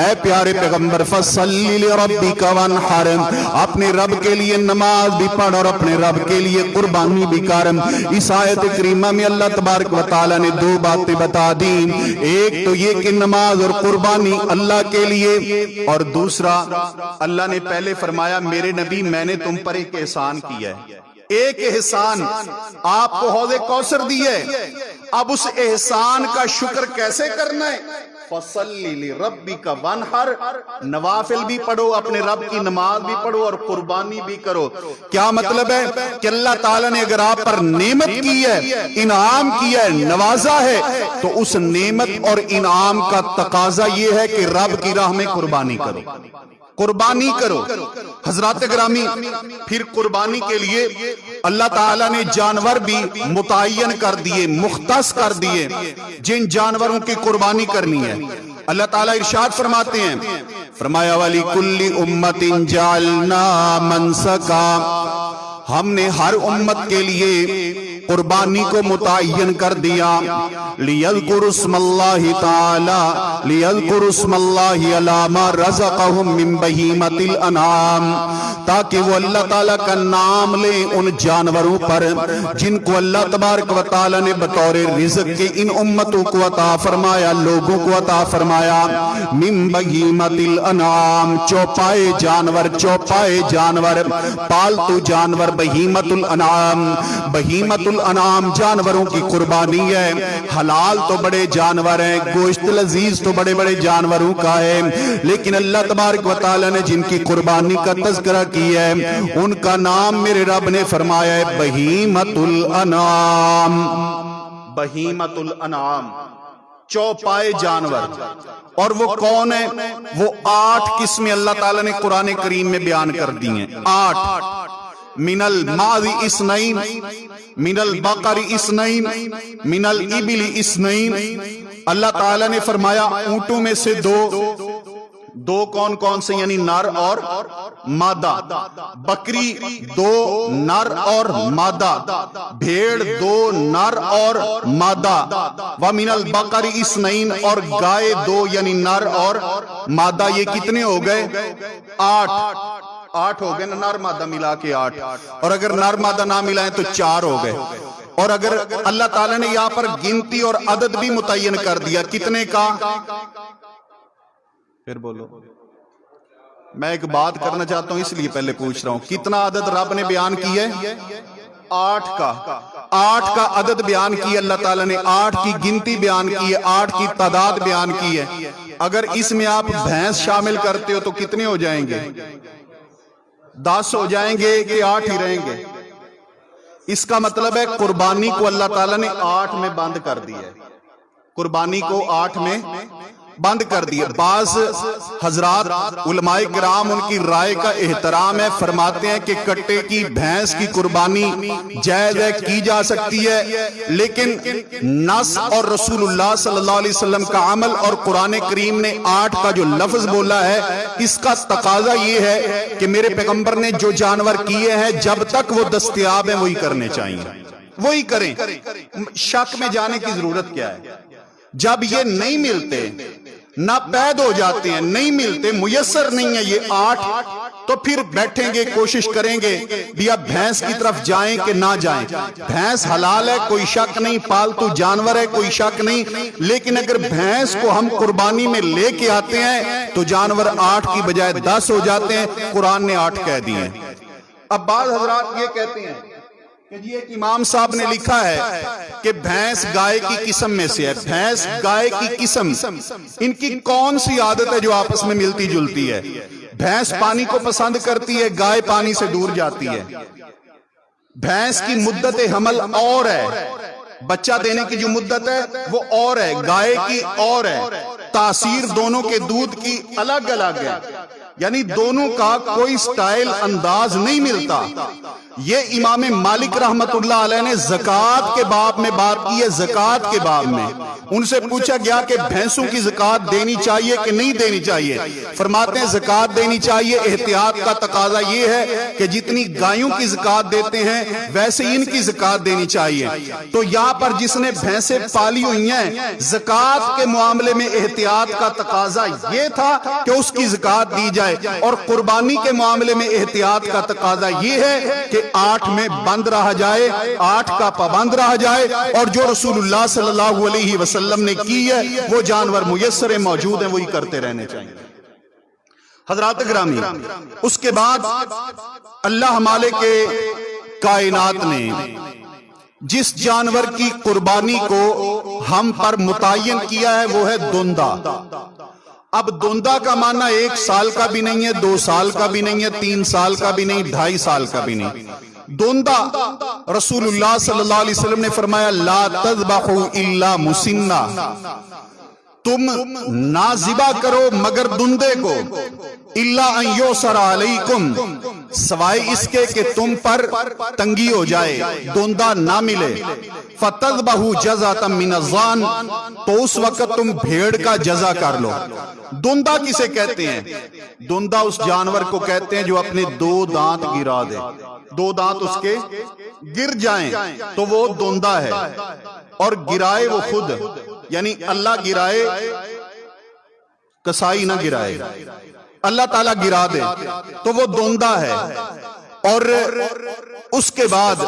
اے پیارے پیغمبر فَصَلِّ لِرَبِّكَ وَانْحَرْ، اپنے رب کے لیے نماز بھی پڑھ اور اپنے رب کے لیے قربانی بھی کر۔ اس آیت کریمہ میں اللہ تبارک و تعالیٰ نے دو باتیں بتا دی، ایک تو یہ کہ نماز اور قربانی اللہ کے لیے، اور دوسرا اللہ نے پہلے فرمایا میرے نبی میں نے تم پر ایک احسان کیا ہے، ایک احسان آپ کو حوض کوثر دی ہے، اب اس احسان کا شکر کیسے کرنا ہے؟ فَصَلِّ لِرَبِّكَ وَانْحَرْ، نوافل بھی پڑھو، اپنے رب کی نماز بھی پڑھو اور قربانی بھی کرو۔ کیا مطلب ہے کہ اللہ تعالیٰ نے اگر آپ پر نعمت کی ہے، انعام کیا ہے، نوازا ہے، تو اس نعمت اور انعام کا تقاضا یہ ہے کہ رب کی راہ میں قربانی کرو، قربانی کرو۔ حضرات گرامی، پھر قربانی کے لیے اللہ تعالیٰ نے جانور بھی متعین کر دیے، مختص کر دیے، جن جانوروں کی قربانی کرنی ہے۔ اللہ تعالیٰ ارشاد فرماتے ہیں، فرمایا وَلِكُلِّ أُمَّةٍ جَعَلْنَا مَنْسَكًا، ہم نے ہر امت کے لیے قربانی کو متعین کر دیا، لِيَذْكُرُوا اسْمَ اللَّهِ تَعَالَى لِيَذْكُرُوا اسْمَ اللَّهِ عَلَى مَا رَزَقَهُم مِّن بَهِيمَةِ الْأَنْعَامِ، تاکہ وہ اللہ تعالیٰ کا نام لیں ان جانوروں پر جن کو اللہ تبارک و تعالیٰ نے بطور رزق کے ان امتوں کو عطا فرمایا، لوگوں کو عطا فرمایا، مِّن بَهِيمَةِ الْأَنْعَامِ، چوپائے جانور، چوپائے جانور، پالتو جانور، بہیمت الانعام، بہیمت الانعام جانوروں کی قربانی ہے۔ حلال تو بڑے جانور ہیں، گوشت لذیذ تو بڑے بڑے جانوروں کا ہے، لیکن اللہ تبارک و تعالیٰ نے جن کی قربانی کا تذکرہ کیا ہے ان کا نام میرے رب نے فرمایا ہے بہیمت الانعام، بہیمت الانعام، چوپائے جانور۔ اور وہ کون ہے؟ وہ 8 قسمیں اللہ تعالیٰ نے قرآن کریم میں بیان کر دی ہیں، 8۔ من الماض 2، من البقر 2، من الابل 2۔ اللہ تعالیٰ نے فرمایا اونٹوں میں سے 2 کون کون سے، یعنی نر اور مادہ، بکری 2 نر اور مادہ، بھیڑ 2 نر اور مادہ، وَمِنَ الْبَقَرِ 2، اور گائے 2 یعنی نر اور مادہ۔ یہ کتنے ہو گئے؟ 8 ہو گئے، نر مادہ ملا کے 8، اور اگر نر مادہ نہ ملائیں تو 4 ہو گئے۔ اور اگر اللہ تعالیٰ نے یہاں پر گنتی اور عدد بھی متعین کر دیا کتنے کا؟ پھر بولو، میں ایک بات کرنا چاہتا ہوں اس لیے پہلے پوچھ رہا ہوں، کتنا عدد رب نے بیان کی ہے؟ 8 کا 8 کا عدد بیان کی اللہ تعالیٰ نے، 8 کی گنتی بیان کی ہے، 8 کی تعداد بیان کی ہے۔ اگر اس میں آپ بھینس شامل کرتے ہو تو کتنے ہو جائیں گے؟ 10 ہو جائیں گے کہ 8 ہی رہیں گے؟ اس کا مطلب ہے قربانی کو اللہ تعالیٰ نے 8 میں بند کر دیا ہے، قربانی کو 8 میں بند کر دیا۔ بعض حضرات علماء کرام ان کی رائے کا احترام ہے، فرماتے ہیں کہ کٹے کی بھینس کی قربانی جائز ہے، کی جا سکتی ہے، لیکن نص اور رسول اللہ صلی اللہ علیہ وسلم کا عمل اور قرآن کریم نے 8 کا جو لفظ بولا ہے، اس کا تقاضا یہ ہے کہ میرے پیغمبر نے جو جانور کیے ہیں جب تک وہ دستیاب ہیں وہی کرنے چاہیے، وہی کریں، شک میں جانے کی ضرورت کیا ہے؟ جب یہ نہیں ملتے، ناپید ہو جاتے ہیں، نہیں ملتے، میسر نہیں ہے یہ 8، تو پھر بیٹھیں گے، کوشش کریں گے بھی اب بھینس کی طرف جائیں کہ نہ جائیں۔ بھینس حلال ہے، کوئی شک نہیں، پالتو جانور ہے، کوئی شک نہیں، لیکن اگر بھینس کو ہم قربانی میں لے کے آتے ہیں تو جانور 8 کی بجائے 10 ہو جاتے ہیں، قرآن نے 8 کہہ دیے ہیں۔ اب بعض حضرات یہ کہتے ہیں کہ جی ایک امام صاحب نے لکھا ہے کہ بھینس گائے کی قسم میں سے ہے، بھینس گائے کی قسم، ان کی کون سی عادت ہے جو آپس میں ملتی جلتی ہے؟ بھینس پانی کو پسند کرتی ہے، گائے پانی سے دور جاتی ہے۔ بھینس کی مدت حمل اور ہے، بچہ دینے کی جو مدت ہے وہ اور ہے، گائے کی اور ہے، تاثیر دونوں کے دودھ کی الگ الگ ہے، یعنی دونوں کا کوئی سٹائل انداز نہیں ملتا۔ یہ امام مالک رحمت اللہ علیہ نے زکوٰۃ کے باب میں بات کی ہے، زکوٰۃ کے باب میں ان سے پوچھا گیا کہ بھینسوں کی زکوٰۃ دینی چاہیے کہ نہیں دینی چاہیے؟ فرماتے ہیں زکوٰۃ دینی چاہیے، احتیاط کا تقاضا یہ ہے کہ جتنی گایوں کی زکوٰۃ دیتے ہیں ویسے ان کی زکوٰۃ دینی چاہیے۔ تو یہاں پر جس نے بھینسیں پالی ہوئی ہیں، زکوٰۃ کے معاملے میں احتیاط کا تقاضا یہ تھا کہ اس کی زکوٰۃ دی جائے، اور قربانی کے معاملے میں احتیاط کا تقاضا یہ ہے کہ 8 میں بند رہا جائے، 8 کا پابند رہا جائے، اور جو رسول اللہ صلی اللہ علیہ وسلم نے کی ہے وہ جانور میسر موجود ہیں، وہی کرتے رہنے چاہیے۔ حضرات گرامی، اس کے بعد اللہ مالک کائنات نے جس جانور کی قربانی کو ہم پر متعین کیا ہے وہ ہے دندہ۔ اب دندہ کا معنی 1 سال کا بھی نہیں ہے، 2 سال کا بھی نہیں ہے، 3 سال کا بھی نہیں، 2.5 سال کا بھی نہیں۔ دندہ رسول اللہ صلی اللہ علیہ وسلم نے فرمایا لا تذبحوا الا مسنہ، تم نہ ذبح کرو مگر دندے کو، الا ان یؤسر علیکم، سوائے اس کے کہ تم پر تنگی ہو جائے، دندہ نہ ملے، فتذبحوا جزۃ من الضان، تو اس وقت تم بھیڑ کا جزا کر لو۔ دندہ کسے کہتے ہیں؟ دندہ اس جانور کو کہتے ہیں جو اپنے 2 دانت گرا دے، 2 دانت اس کے گر جائیں تو وہ دندہ ہے، اور گرائے وہ خود، یعنی اللہ گرائے، کسائی نہ گرائے، اللہ تعالیٰ گرا دے تو وہ دندہ ہے۔ اور اس کے بعد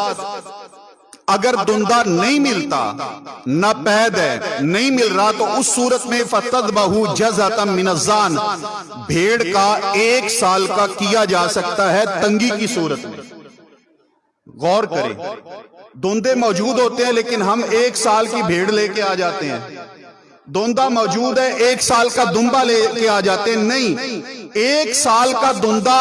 اگر دندہ نہیں ملتا، ناپید ہے، نہیں مل رہا، تو اس صورت میں فَتَذْبَحُوا جَزَةً مِّنَ الضَّانِ، بھیڑ کا 1 سال کا کیا جا سکتا ہے تنگی کی صورت میں۔ غور کریں، دندے موجود ہوتے ہیں لیکن ہم 1 سال کی بھیڑ لے کے آ جاتے ہیں، دندہ موجود ہے 1 سال کا دمبا لے کے آ جاتے ہیں، نہیں، 1 سال کا دندہ،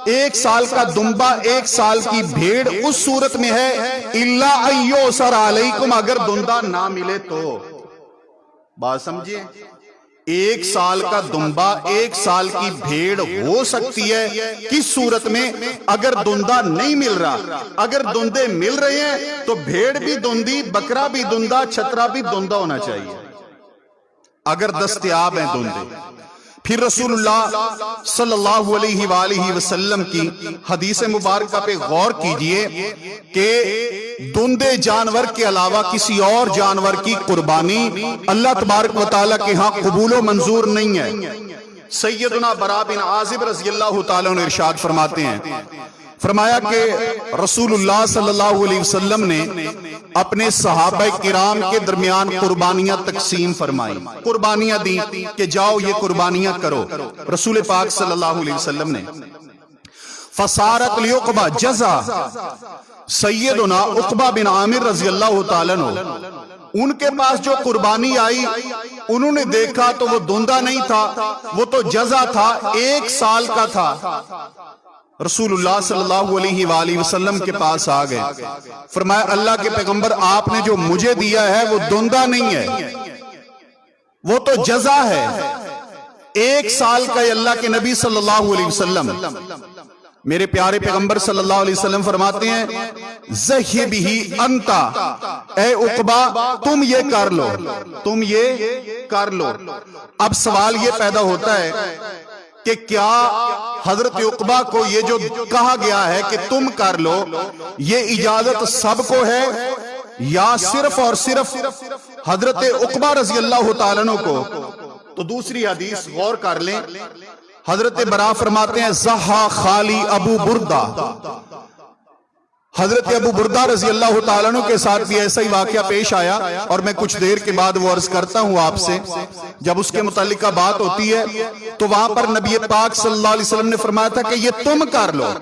1 سال کا دمبا، 1 سال کی بھیڑ اس صورت میں ہے الا ان یؤسر علیکم، اگر دندہ نہ ملے تو۔ بات سمجھیں، 1 سال کا دمبا، 1 سال کی بھیڑ ہو سکتی ہے کس صورت میں؟ اگر دندہ نہیں مل رہا، اگر دندے مل رہے ہیں تو بھیڑ بھی دندی، بکرا بھی دندہ، چھترا بھی دندہ ہونا چاہیے اگر دستیاب ہیں دندے۔ پھر رسول اللہ صلی اللہ علیہ وآلہ وسلم کی حدیث مبارکہ پہ غور کیجئے کہ دندے جانور کے علاوہ کسی اور جانور کی قربانی اللہ تبارک و تعالیٰ کے ہاں قبول و منظور نہیں ہے۔ سیدنا برا بن عازب رضی اللہ تعالیٰ نے ارشاد فرماتے ہیں فرمایا کہ رسول اللہ صلی اللہ علیہ وسلم نے اپنے صحابہ کرام کے درمیان قربانیاں تقسیم فرمائی، قربانیاں دی کہ جاؤ یہ قربانیاں کرو رسول پاک صلی اللہ علیہ وسلم نے۔ فصارت لعقبہ جزا، سیدنا عقبہ بن عامر رضی اللہ تعالیٰ عنہ، ان کے پاس جو قربانی آئی انہوں نے دیکھا تو وہ دھندہ نہیں تھا، وہ تو جزا تھا، 1 سال کا تھا۔ رسول اللہ صلی اللہ علیہ وآلہ وسلم کے پاس آ گئے، فرمایا اللہ کے پیغمبر آپ نے جو مجھے دیا ہے وہ دھندہ نہیں ہے، وہ تو جزا ہے، 1 سال کا۔ اللہ کے نبی صلی اللہ علیہ وسلم، میرے پیارے پیغمبر صلی اللہ علیہ وسلم فرماتے ہیں ذہبہ انتا، اے عقبہ تم یہ کر لو، تم یہ کر لو۔ اب سوال یہ پیدا ہوتا ہے کہ کیا حضرت عقبہ کو یہ جو کہا گیا ہے کہ تم کر لو، یہ اجازت سب کو ہے یا صرف اور صرف حضرت عقبہ رضی اللہ تعالیٰ عنہ کو؟ تو دوسری حدیث غور کر لیں، حضرت برا فرماتے ہیں زہا خالی ابو بردہ، حضرت ابو بردہ رضی اللہ تعالیٰ عنہ کے ساتھ بھی ایسا ہی واقعہ پیش آیا، اور میں کچھ دیر کے بعد وہ عرض کرتا ہوں آپ سے، جب اس کے متعلقہ بات ہوتی ہے تو وہاں پر نبی پاک صلی اللہ علیہ وسلم نے فرمایا تھا کہ یہ تم کر لو،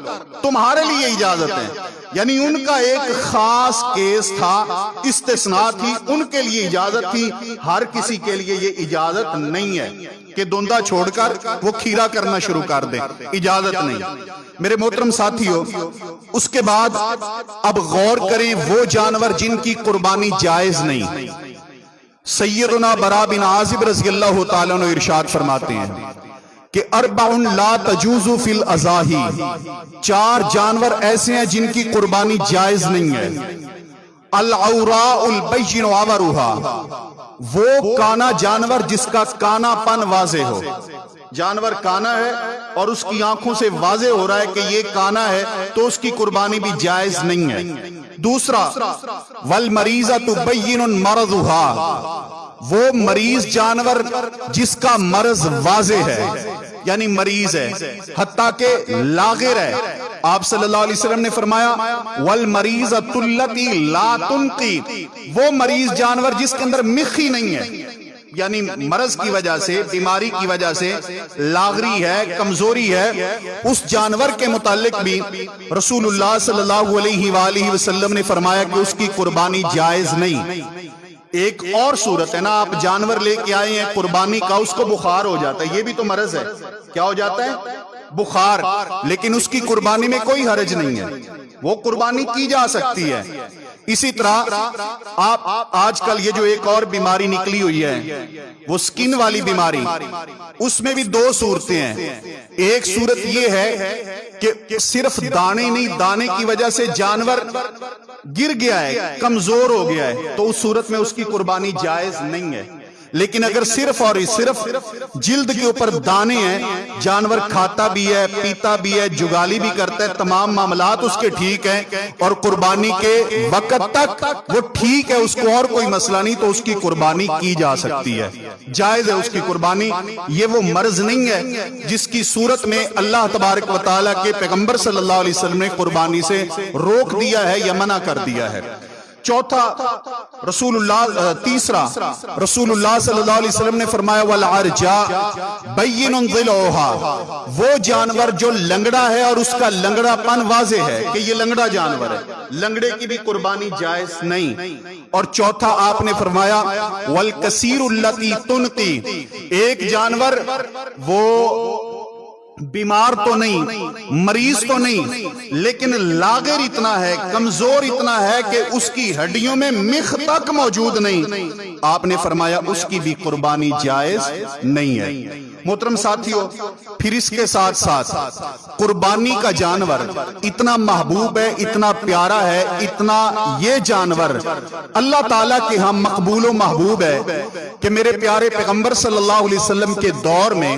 تمہارے لیے اجازت ہے، یعنی ان کا ایک خاص کیس تھا، استثناء تھی، ان کے لیے اجازت تھی، ہر کسی کے لیے یہ اجازت نہیں ہے کہ دھندہ چھوڑ کر وہ کھیرا کرنا شروع کر دے، اجازت نہیں۔ میرے محترم ساتھیو، اس کے بعد اب غور کریں وہ جانور جن کی قربانی جائز نہیں۔ سیدنا برا بن عازب رضی اللہ تعالیٰ عنہ ارشاد فرماتے ہیں کہ اربع لا تجوز فی الاضاحی، 4 جانور ایسے ہیں جن کی قربانی جائز نہیں ہے۔ العوراء البین عورھا، وہ کانا جانور جس کا کانا پن واضح ہو، جانور کانا ہے اور اس کی آنکھوں سے واضح ہو رہا ہے کہ یہ کانا ہے تو اس کی قربانی بھی جائز نہیں ہے۔ دوسرا والمریضۃ بین مرضھا، وہ مریض جانور جس کا مرض واضح ہے، یعنی مریض ہے حتیٰ کہ لاغر ہے۔ آپ صلی اللہ علیہ وسلم نے فرمایا والمریضۃ التی لا تنقی، وہ مریض جانور جس کے اندر مخی نہیں ہے، یعنی مرض کی وجہ سے، بیماری کی وجہ سے لاغری ہے، کمزوری ہے، اس جانور کے متعلق بھی رسول اللہ صلی اللہ علیہ وآلہ وسلم نے فرمایا کہ اس کی قربانی جائز نہیں۔ ایک اور صورت ہے نا، آپ جانور لے کے آئے ہیں قربانی کا، اس کو بخار ہو جاتا ہے، یہ بھی تو مرض ہے، کیا ہو جاتا ہے؟ بخار، لیکن اس کی قربانی میں کوئی حرج نہیں ہے، وہ قربانی کی جا سکتی ہے۔ اسی طرح آپ آج کل یہ جو ایک اور بیماری نکلی ہوئی ہے وہ سکن والی بیماری، اس میں بھی 2 صورتیں ہیں۔ ایک صورت یہ ہے کہ صرف دانے نہیں، دانے کی وجہ سے جانور گر گیا ہے، کمزور ہو گیا ہے، تو اس صورت میں اس کی قربانی جائز نہیں ہے۔ لیکن اگر صرف اور صرف جلد کے اوپر دانے ہیں، جانور کھاتا بھی ہے، پیتا بھی ہے، جگالی بھی کرتا ہے، تمام معاملات اس کے ٹھیک ہیں اور قربانی کے وقت تک وہ ٹھیک ہے، اس کو اور کوئی مسئلہ نہیں، تو اس کی قربانی کی جا سکتی ہے، جائز ہے اس کی قربانی۔ یہ وہ مرض نہیں ہے جس کی صورت میں اللہ تبارک و تعالیٰ کے پیغمبر صلی اللہ علیہ وسلم نے قربانی سے روک دیا ہے یا منع کر دیا ہے۔ چوتھا تیسرا رسول اللہ صلی اللہ علیہ وسلم نے فرمایا والعرجاء بین ضلعها، وہ جانور جو لنگڑا ہے اور اس کا لنگڑا پن واضح ہے کہ یہ لنگڑا جانور ہے، لنگڑے کی بھی قربانی جائز نہیں۔ اور چوتھا آپ نے فرمایا والکثیر التی تنقی، ایک جانور وہ بیمار تو نہیں، مریض تو نہیں، لیکن لاغر اتنا ہے، کمزور اتنا ہے کہ اس کی ہڈیوں میں مخ تک موجود نہیں، آپ نے فرمایا اس کی بھی قربانی جائز نہیں ہے۔ محترم ساتھیو، پھر اس کے ساتھ ساتھ قربانی کا جانور اتنا محبوب ہے، اتنا پیارا ہے، اتنا یہ جانور اللہ تعالیٰ کے ہاں مقبول و محبوب ہے کہ میرے پیارے پیغمبر صلی اللہ علیہ وسلم کے دور میں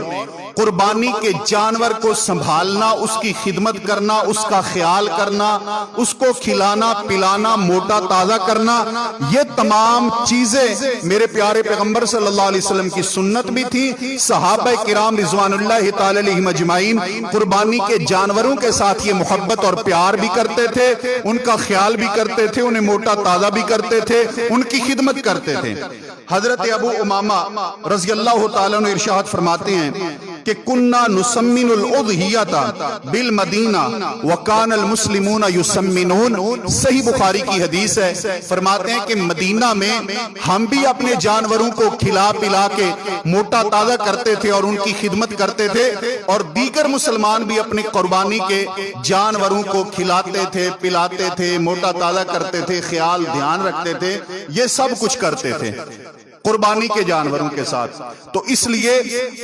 قربانی کے جانور کو سنبھالنا، اس کی خدمت کرنا، اس کا خیال کرنا، اس کو کھلانا پلانا، موٹا تازہ کرنا، یہ تمام چیزیں میرے پیارے پیغمبر صلی اللہ علیہ وسلم کی سنت بھی تھی۔ صحابہ کرام رضوان اللہ تعالی علیہم اجمعین قربانی کے جانوروں کے ساتھ یہ محبت اور پیار بھی کرتے تھے، ان کا خیال بھی کرتے تھے، انہیں موٹا تازہ بھی کرتے تھے، ان کی خدمت کرتے تھے۔ حضرت ابو امامہ رضی اللہ تعالیٰ عنہ ارشاد فرماتے ہیں کہ کننا نسمن الاضحیۃ بالمدینہ وکان المسلمون یسمنون، صحیح بخاری کی حدیث ہے، فرماتے ہیں کہ مدینہ میں ہم بھی اپنے جانوروں کو کھلا پلا کے موٹا تازہ کرتے تھے اور ان کی خدمت کرتے تھے، اور دیگر مسلمان بھی اپنے قربانی کے جانوروں کو کھلاتے تھے، پلاتے تھے، موٹا تازہ کرتے تھے، خیال دھیان رکھتے تھے، یہ سب کچھ کرتے تھے قربانی کے جانوروں کے ساتھ۔ تو اس لیے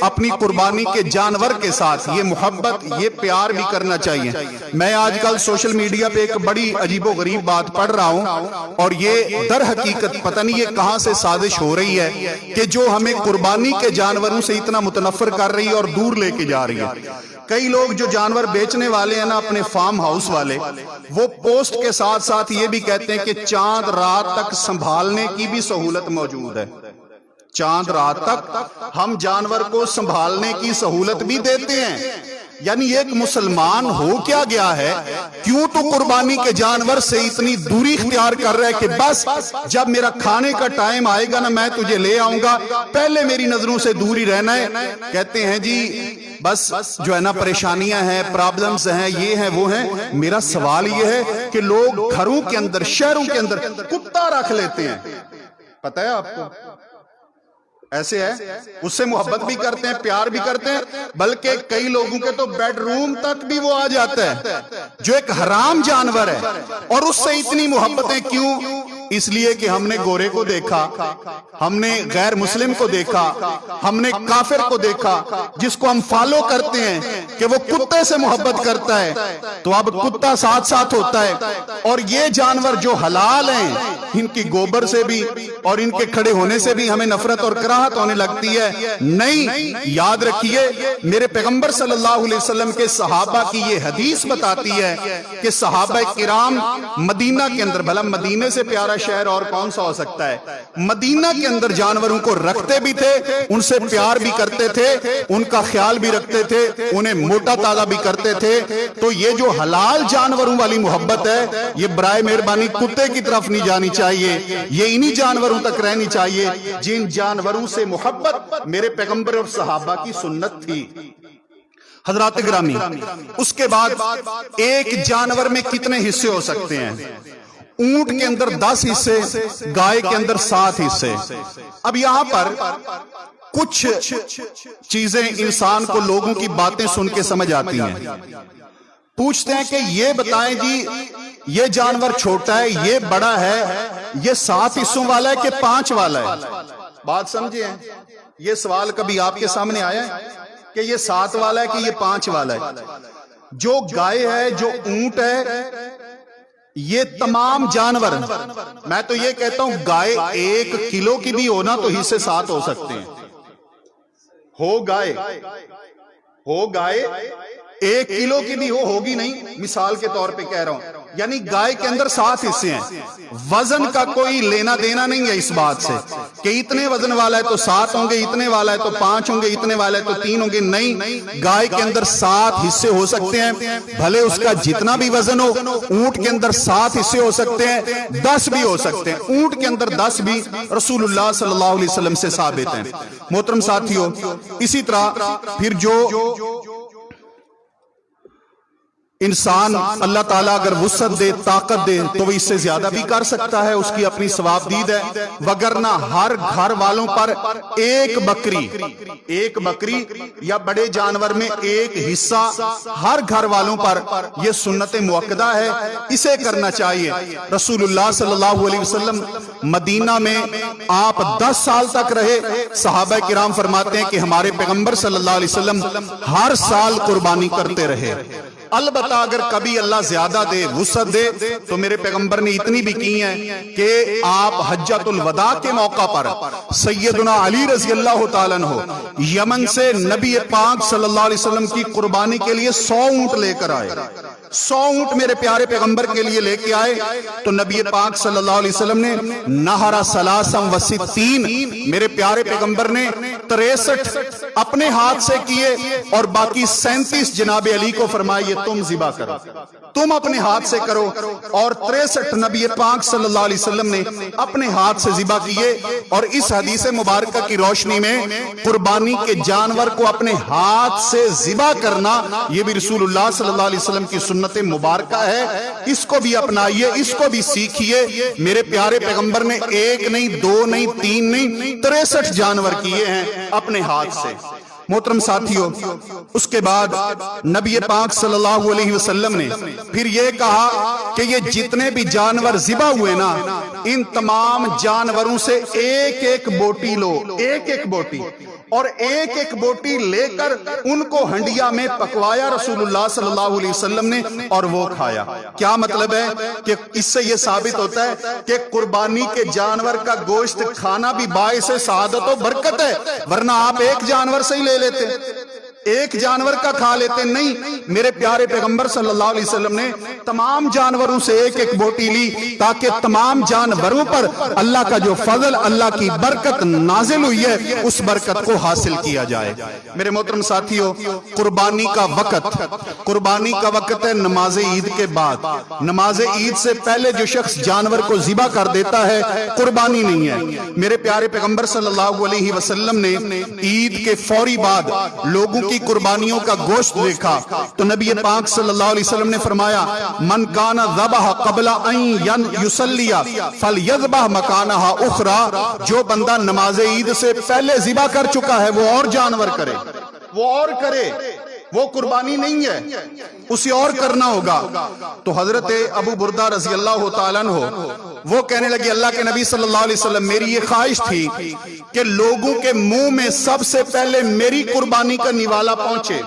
اپنی قربانی کے جانور کے ساتھ یہ محبت، یہ پیار بھی کرنا چاہیے۔ میں آج کل سوشل میڈیا پہ ایک بڑی عجیب و غریب بات پڑھ رہا ہوں، اور یہ در حقیقت پتہ نہیں یہ کہاں سے سازش ہو رہی ہے کہ جو ہمیں قربانی کے جانوروں سے اتنا متنفر کر رہی ہے اور دور لے کے جا رہی ہے۔ کئی لوگ جو جانور بیچنے والے ہیں نا، اپنے فارم ہاؤس والے، وہ پوسٹ کے ساتھ ساتھ یہ بھی کہتے ہیں کہ چاند رات تک سنبھالنے کی بھی سہولت موجود ہے۔ چاند رات تک ہم جانور کو سنبھالنے کی سہولت بھی دیتے ہیں۔ یعنی ایک مسلمان ہو کیا گیا ہے، کیوں تو قربانی کے جانور سے اتنی دوری اختیار کر رہا ہے کہ بس جب میرا کھانے کا ٹائم آئے گا نا، میں تجھے لے آؤں گا، پہلے میری نظروں سے دوری رہنا ہے۔ کہتے ہیں جی بس جو ہے نا پریشانیاں ہیں، پرابلمز ہیں، یہ ہیں وہ ہیں۔ میرا سوال یہ ہے کہ لوگ گھروں کے اندر، شہروں کے اندر کتا رکھ لیتے ہیں، پتہ ہے آپ کو؟ ایسے ہے، اس سے محبت بھی کرتے ہیں، پیار بھی کرتے ہیں، بلکہ کئی لوگوں کے تو بیڈ روم تک بھی وہ آ جاتا ہے، جو ایک حرام جانور ہے، اور اس سے اتنی محبتیں کیوں؟ اس لیے کہ ہم نے گورے کو دیکھا، ہم نے غیر مسلم کو دیکھا، ہم نے کافر کو دیکھا، جس کو ہم فالو کرتے ہیں کہ وہ کتے سے محبت کرتا ہے، تو اب کتا ساتھ ساتھ ہوتا ہے۔ اور یہ جانور جو حلال ہیں، ان کی گوبر سے بھی اور ان کے کھڑے ہونے سے بھی ہمیں نفرت اور کراہت ہونے لگتی ہے۔ نہیں، یاد رکھیے میرے پیغمبر صلی اللہ علیہ وسلم کے صحابہ کی یہ حدیث بتاتی ہے کہ صحابہ کرام مدینہ کے اندر، بھلا مدینے سے پیارا شہر اور کون سا ہو سکتا ہے، مدینہ کے اندر جانوروں کو رکھتے بھی تھے، ان سے پیار بھی کرتے تھے، ان کا خیال بھی رکھتے تھے، انہیں موٹا تازہ بھی کرتے تھے۔ تو یہ جو حلال جانوروں والی محبت ہے، یہ برائے مہربانی کتے کی طرف نہیں جانی چاہیے، یہ انہی جانوروں تک رہنی چاہیے جن جانوروں سے محبت میرے پیغمبر اور صحابہ کی سنت تھی۔ حضرات گرامی، اس کے بعد ایک جانور میں کتنے حصے ہو سکتے ہیں؟ اونٹ کے اندر 10 حصے، گائے کے اندر 7 حصے۔ اب یہاں پر کچھ چیزیں انسان کو لوگوں کی باتیں سن کے سمجھ آتی ہیں۔ پوچھتے ہیں کہ یہ بتائیں جی، یہ جانور چھوٹا ہے، یہ بڑا ہے، یہ 7 حصوں والا ہے کہ 5 والا ہے؟ بات سمجھے ہیں؟ یہ سوال کبھی آپ کے سامنے آیا ہے کہ یہ 7 والا ہے کہ یہ 5 والا ہے؟ جو گائے ہے، جو اونٹ ہے، یہ تمام جانور، میں تو یہ کہتا ہوں گائے 1 کلو کی بھی ہونا تو حصے 7 ہو سکتے ہیں۔ ہو گائے 1 کلو کی بھی ہوگی نہیں، مثال کے طور پہ کہہ رہا ہوں، یعنی گائے کے اندر 7 حصے ہیں۔ وزن کا کوئی لینا دینا نہیں ہے اس بات سے کہ اتنے وزن والا ہے تو 7 ہوں گے، اتنے والا ہے تو 5 ہوں گے، اتنے والا ہے تو 3 ہوں گے۔ نہیں، گائے کے اندر 7 حصے ہو سکتے ہیں، بھلے اس کا جتنا بھی وزن ہو۔ اونٹ کے اندر 7 حصے ہو سکتے ہیں، 10 بھی ہو سکتے ہیں۔ اونٹ کے اندر 10 بھی رسول اللہ صلی اللہ علیہ وسلم سے ثابت ہیں۔ محترم ساتھیو، اسی طرح پھر جو انسان اللہ تعالیٰ اگر وسعت دے، طاقت دے، تو وہ اس سے زیادہ بھی کر سکتا ہے، اس کی اپنی ثواب دید ہے۔ وگرنہ ہر گھر والوں پر ایک بکری یا بڑے جانور میں 1 حصہ ہر گھر والوں پر، یہ سنت مؤکدہ ہے، اسے کرنا چاہیے۔ رسول اللہ صلی اللہ علیہ وسلم مدینہ میں آپ 10 سال تک رہے۔ صحابہ کرام فرماتے ہیں کہ ہمارے پیغمبر صلی اللہ علیہ وسلم ہر سال قربانی کرتے رہے، البتہ اگر کبھی اللہ زیادہ دے، وسعت دے، تو میرے پیغمبر نے اتنی بھی کی ہیں کہ آپ حجۃ الوداع کے موقع پر سیدنا علی رضی اللہ تعالیٰ عنہ یمن سے نبی پاک صلی اللہ علیہ وسلم کی قربانی کے لیے 100 اونٹ لے کر آئے، 100 اونٹ میرے پیارے پیغمبر کے لیے لے کے آئے، تو نبی پاک صلی اللہ علیہ وسلم نے نہر سلاسم و ستین، میرے پیارے پیغمبر نے 63 اپنے ہاتھ سے کیے اور باقی 37 جناب علی کو فرمایا یہ تم ذبح کرو، تم اپنے ہاتھ سے کرو، اور 63 نبی پاک صلی اللہ علیہ وسلم نے اپنے ہاتھ سے ذبح کیے۔ اور اس حدیث مبارکہ کی روشنی میں قربانی کے جانور کو اپنے ہاتھ سے ذبح کرنا یہ بھی رسول اللہ صلی اللہ علیہ وسلم کی سنت مبارکہ ہے، اس کو بھی اپنائیے، اس کو بھی سیکھیے۔ میرے پیارے پیغمبر نے 1 نہیں 2 نہیں 3 نہیں 63 جانور کیے ہیں اپنے ہاتھ سے۔ محترم ساتھیوں، اس کے بعد نبی پاک صلی اللہ علیہ وسلم نے پھر یہ کہا کہ یہ جتنے بھی جانور ذبح ہوئے نا، ان تمام جانوروں سے ایک ایک بوٹی لو، ایک ایک بوٹی، اور ایک ایک بوٹی لے کر ان کو ہنڈیا میں پکوایا رسول اللہ صلی اللہ علیہ وسلم نے، اور وہ کھایا۔ کیا مطلب ہے کہ اس سے یہ ثابت ہوتا ہے کہ قربانی کے جانور کا گوشت کھانا بھی باعث سعادت و برکت ہے، ورنہ آپ ایک جانور سے ہی لے لیتے، ایک جانور کا کھا لیتے، نہیں، میرے پیارے پیغمبر صلی اللہ علیہ وسلم نے تمام جانوروں سے ایک ایک بوٹی لی تاکہ تمام جانوروں پر اللہ کا جو فضل، اللہ کی برکت نازل ہوئی ہے، اس برکت کو حاصل کیا جائے۔ میرے محترم ساتھیوں، قربانی کا وقت ہے نماز عید کے بعد۔ نماز عید سے پہلے جو شخص جانور کو ذبح کر دیتا ہے قربانی نہیں ہے۔ میرے پیارے پیغمبر صلی اللہ علیہ وسلم نے عید کے فوری بعد لوگوں کی قربانیوں کا گوشت دیکھا تو نبی پاک صلی اللہ علیہ وسلم نے فرمایا من کان ذبح قبل ان یصلی فلیذبح مکانہا اخری، جو بندہ نماز عید سے پہلے ذبح کر چکا ہے وہ اور جانور کرے، وہ اور کرے، وہ قربانی نہیں ہے، اسے اور کرنا ہوگا۔ تو حضرت ابو بردہ رضی اللہ تعالیٰ عنہ وہ کہنے لگے اللہ کے نبی صلی اللہ علیہ وسلم، میری یہ خواہش تھی کہ لوگوں کے منہ میں سب سے پہلے میری قربانی کا نوالا پہنچے،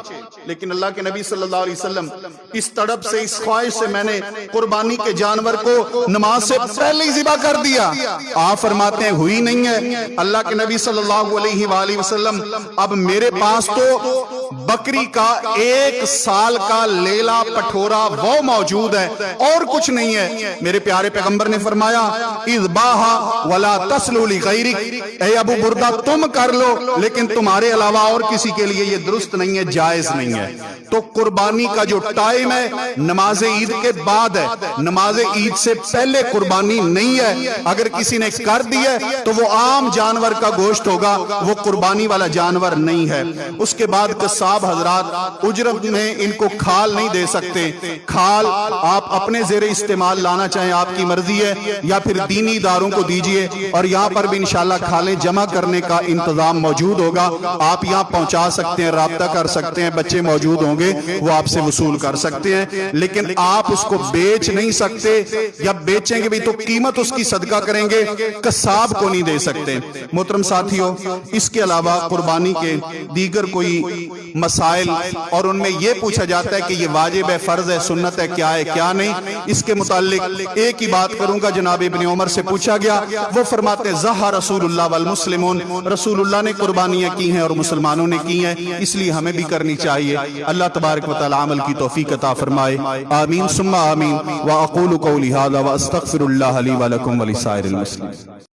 لیکن اللہ کے نبی صلی اللہ علیہ وسلم اس تڑپ سے، اس خواہش سے میں نے قربانی کے جانور کو نماز سے پہلے ہی ذبح کر دیا۔ آپ فرماتے ہیں ہوئی نہیں ہے۔ اللہ کے نبی صلی اللہ علیہ وآلہ وسلم، اب میرے پاس تو بکری کا 1 سال کا لیلا پٹھورا وہ موجود ہے اور کچھ نہیں ہے۔ میرے پیارے پیغمبر نے فرمایا اذباہا ولا تسلو لغیرک، اے ابو بردہ تم کر لو لیکن تمہارے علاوہ اور کسی کے لیے یہ درست نہیں ہے، جائز نہیں ہے۔ تو قربانی کا جو ٹائم ہے نماز عید کے بعد ہے، نماز عید سے پہلے قربانی نہیں ہے۔ اگر کسی نے کر دی ہے تو وہ عام جانور کا گوشت ہوگا، وہ قربانی والا جانور نہیں ہے۔ اس کے بعد قصاب حضرات اجرت میں ان کو کھال نہیں دے سکتے، کھال آپ اپنے زیر استعمال لانا چاہیں آپ کی مرضی ہے، یا پھر دینی اداروں کو دیجئے، اور یہاں پر بھی انشاءاللہ کھالیں جمع کرنے کا انتظام موجود ہوگا، آپ یہاں پہنچا سکتے ہیں، رابطہ کر سکتے ہیں، بچے موجود ہوں گے وہ آپ سے وصول کر سکتے ہیں، لیکن آپ اس کو بیچ نہیں سکتے، یا بیچیں گے بھی تو قیمت اس کی صدقہ کریں گے، قصاب کو نہیں دے سکتے۔ محترم ساتھیوں، اس کے علاوہ قربانی کے دیگر کوئی مسائل اور ان میں یہ پوچھا جاتا ہے کہ یہ واجب ہے، فرض ہے، سنت ہے، کیا ہے کیا نہیں، اس کے متعلق ایک ہی بات کروں گا۔ جناب ابن عمر سے پوچھا گیا، وہ فرماتے ہیں ضحى رسول اللہ والمسلمون، رسول اللہ نے قربانیاں کی ہیں اور مسلمانوں نے کی ہیں، اس لیے ہمیں بھی کرنی چاہیے۔ اللہ تبارک و تعالی عمل کی توفیق عطا فرمائے، آمین ثم آمین۔ واقول قولی ھذا واستغفر اللہ لی ولکم ولسائر المسلمین۔